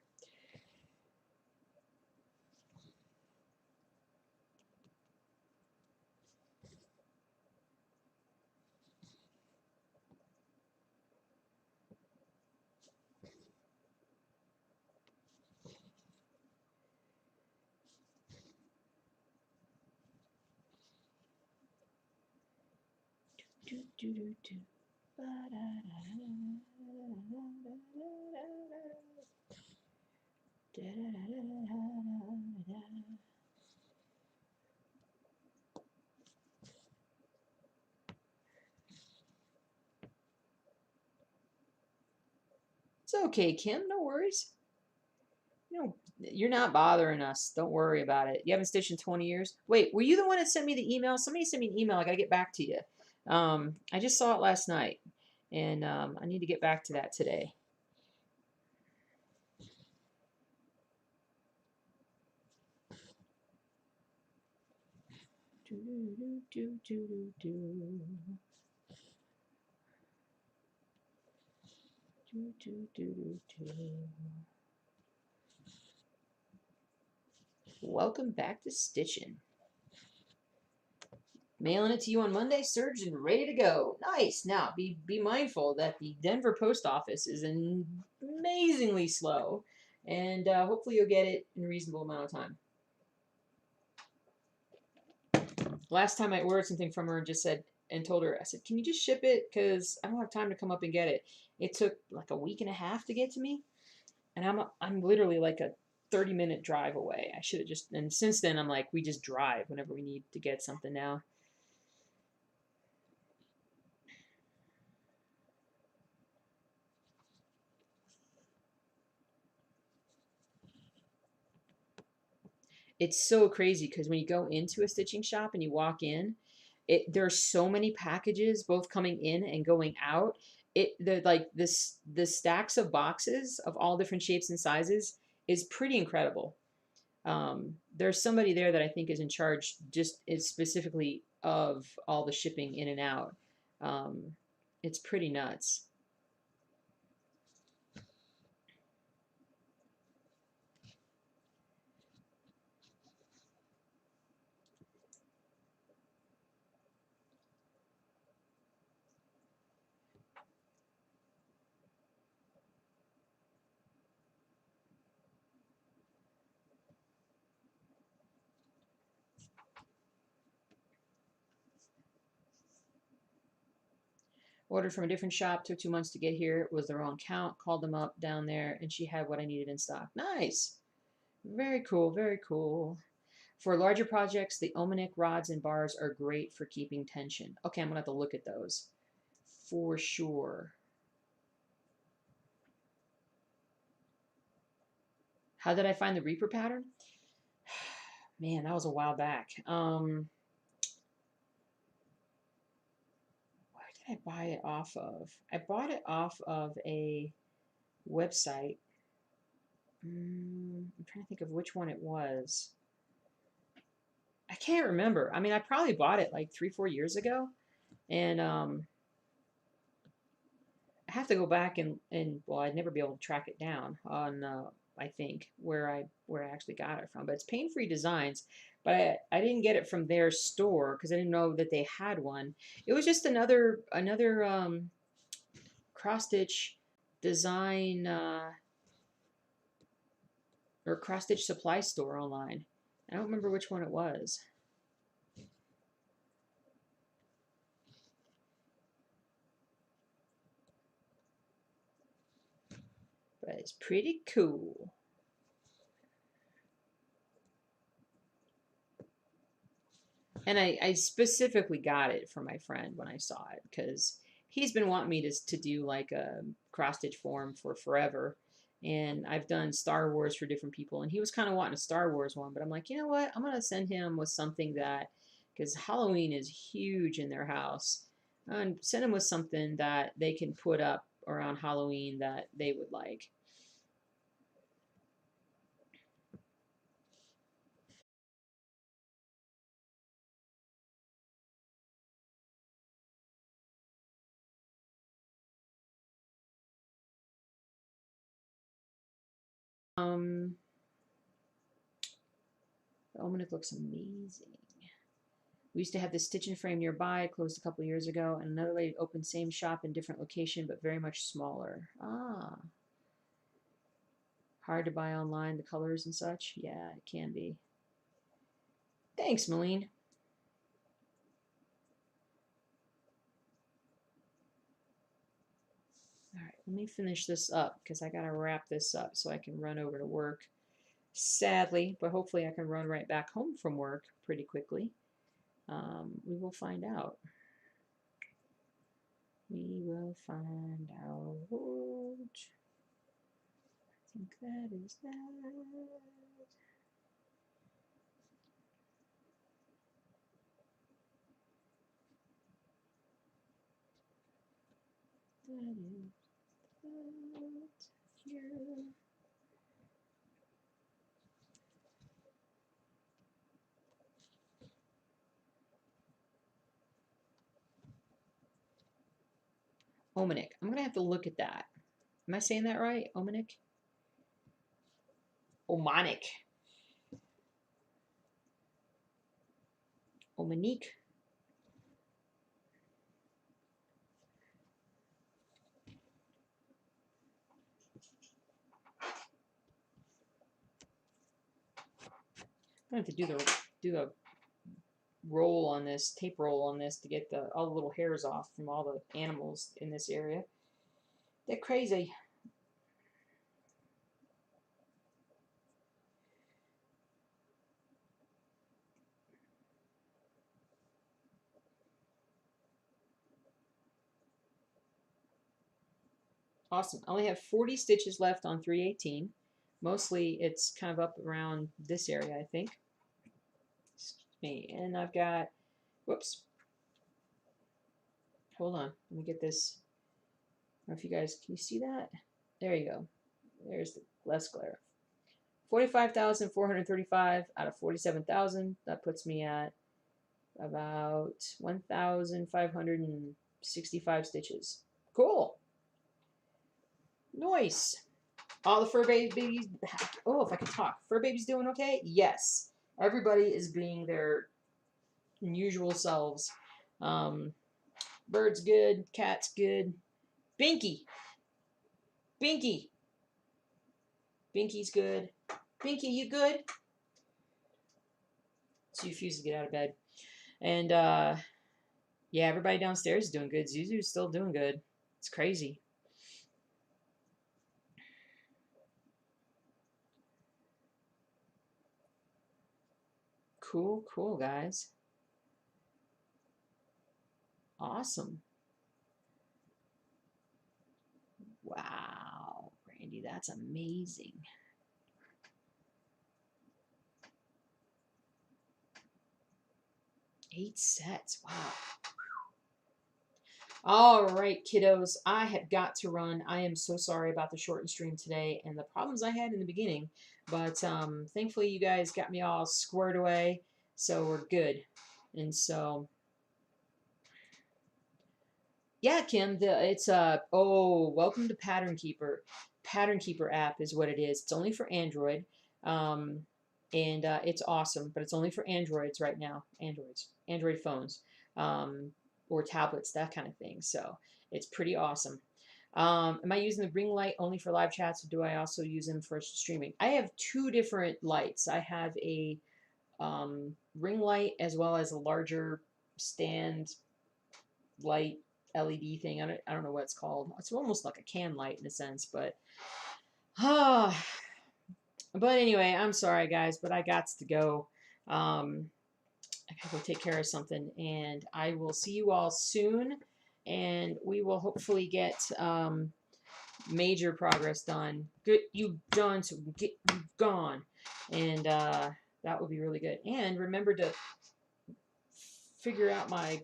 Do, do, do, do. It's okay, Kim. No worries. You're not bothering us. Don't worry about it. You haven't stitched in 20 years. Wait, were you the one that sent me the email? Somebody sent me an email. I gotta get back to you. I just saw it last night, and I need to get back to that today. Do, do, do, do, do. Do, do, do, do, do. Welcome back to stitching. Mailing it to you on Monday, surged and ready to go. Nice. Now, be mindful that the Denver post office is amazingly slow, and hopefully you'll get it in a reasonable amount of time. Last time I ordered something from her and just said, and told her, I said, can you just ship it? Because I don't have time to come up and get it. It took like a week and a half to get to me, and I'm literally like a 30-minute drive away. I should have just, and since then I'm like, we just drive whenever we need to get something now. it's so crazy because when you go into a stitching shop and you walk in, there's so many packages both coming in and going out. The like this the stacks of boxes of all different shapes and sizes is pretty incredible. There's somebody there that I think is in charge just is specifically of all the shipping in and out. Um, it's pretty nuts. Ordered from a different shop, took 2 months to get here. It was the wrong count. Called them up down there, and she had what I needed in stock. Nice. Very cool. Very cool. For larger projects, the Omnic rods and bars are great for keeping tension. Okay, I'm going to have to look at those for sure. How did I find the Reaper pattern? Man, that was a while back. Where did I buy it off of? I bought it off of a website. I'm trying to think of which one it was. I can't remember. I mean, I probably bought it like 3-4 years ago, and I have to go back and well, I'd never be able to track it down on I think where I actually got it from. But it's Pain Free Designs, but I didn't get it from their store because I didn't know that they had one. It was just another cross stitch design or cross stitch supply store online. I don't remember which one it was. But it's pretty cool. And I specifically got it for my friend when I saw it because he's been wanting me to do like a cross stitch form for forever. And I've done Star Wars for different people, and he was kind of wanting a Star Wars one, but I'm like, you know what? I'm gonna send him with something that, because Halloween is huge in their house, and send him with something that they can put up around Halloween that they would like. Um, the Almanac looks amazing. We used to have this stitch and frame nearby, closed a couple years ago, and another lady opened same shop in different location, but very much smaller. Ah, hard to buy online, the colors and such. Yeah, it can be. Thanks, Malene. All right, let me finish this up because I gotta wrap this up so I can run over to work. Sadly, but hopefully I can run right back home from work pretty quickly. We will find out. We will find out. I think that is that. That is that here. Omanic. I'm gonna have to look at that. Am I saying that right? Omanic? Omanic. Omanique. I'm gonna have to do a roll on this, tape roll on this to get all the little hairs off from all the animals in this area. They're crazy. Awesome. I only have 40 stitches left on 318. Mostly it's kind of up around this area, I think. me. And I've got, whoops, hold on, let me get this. I don't know if you guys, can you see that? There you go. There's the less glare. 45,435 out of 47,000. That puts me at about 1,565 stitches. Cool. Nice. All the fur babies. Oh, if I could talk. Fur babies doing okay? Yes. Everybody is being their usual selves. Bird's good. Cat's good. Binky. Binky. Binky's good. Binky, you good? She refuses to get out of bed. And, yeah, everybody downstairs is doing good. Zuzu's still doing good. It's crazy. Cool, cool, guys. Awesome. Wow, Randy, that's amazing. Eight sets. Wow. All right, kiddos, I have got to run. I am so sorry about the shortened stream today and the problems I had in the beginning, but thankfully you guys got me all squared away, so we're good. And so, yeah, Kim, it's welcome to Pattern Keeper. Pattern Keeper app is what it is. It's only for Android, and it's awesome, but it's only for Androids right now. Android phones. Or tablets, that kind of thing. So it's pretty awesome. Am I using the ring light only for live chats, or do I also use them for streaming? I have two different lights. I have a ring light as well as a larger stand light LED thing. I don't know what it's called. It's almost like a can light in a sense, but but anyway, I'm sorry guys, but I got to go. I gotta go take care of something, and I will see you all soon, and we will hopefully get major progress done. Get you done, so get you gone, and that would be really good. And remember to figure out my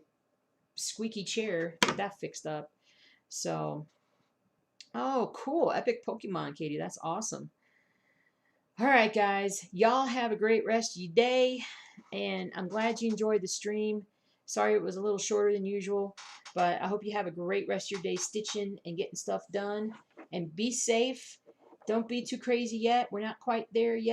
squeaky chair, get that fixed up. So, oh, cool, epic Pokemon, Katie, that's awesome. All right, guys, y'all have a great rest of your day, and I'm glad you enjoyed the stream. Sorry it was a little shorter than usual, but I hope you have a great rest of your day stitching and getting stuff done. And be safe. Don't be too crazy yet. We're not quite there yet.